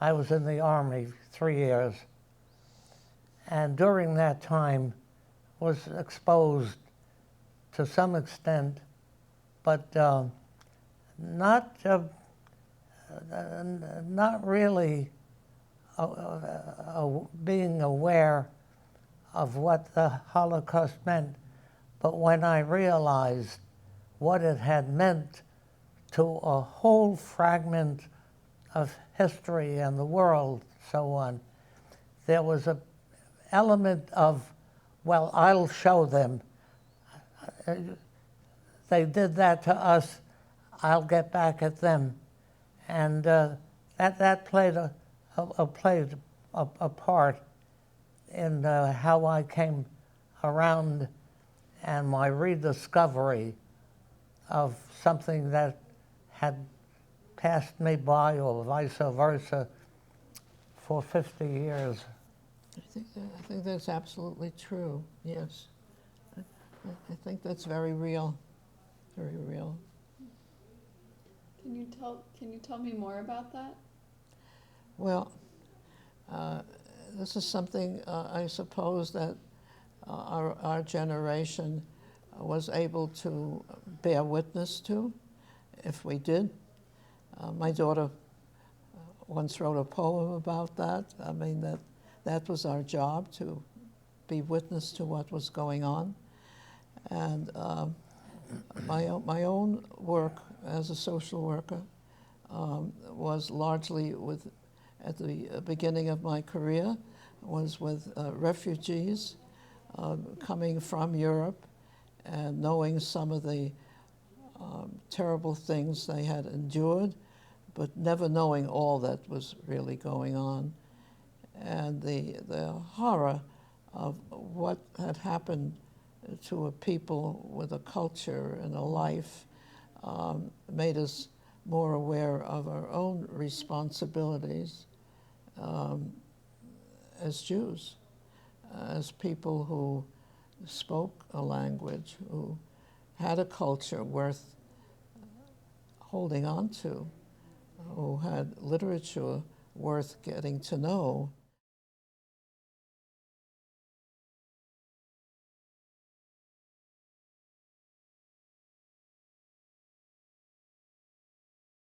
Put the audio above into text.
I was in the Army 3 years, and during that time was exposed to some extent, but not really being aware of what the Holocaust meant. But when I realized what it had meant to a whole fragment of history and the world, so on, there was an element of, well, I'll show them. They did that to us, I'll get back at them. And that played a part in how I came around and my rediscovery of something that had passed me by, or vice versa, for 50 years. I think that's absolutely true, yes. I think that's very real, very real. Can you tell me more about that? Well, this is something I suppose that our generation was able to bear witness to, if we did. My daughter once wrote a poem about that. I mean, that was our job, to be witness to what was going on. And my own work as a social worker was largely at the beginning of my career, was with refugees coming from Europe and knowing some of the terrible things they had endured, but never knowing all that was really going on. And the horror of what had happened to a people with a culture and a life made us more aware of our own responsibilities as Jews, as people who spoke a language, who had a culture worth holding on to, who had literature worth getting to know.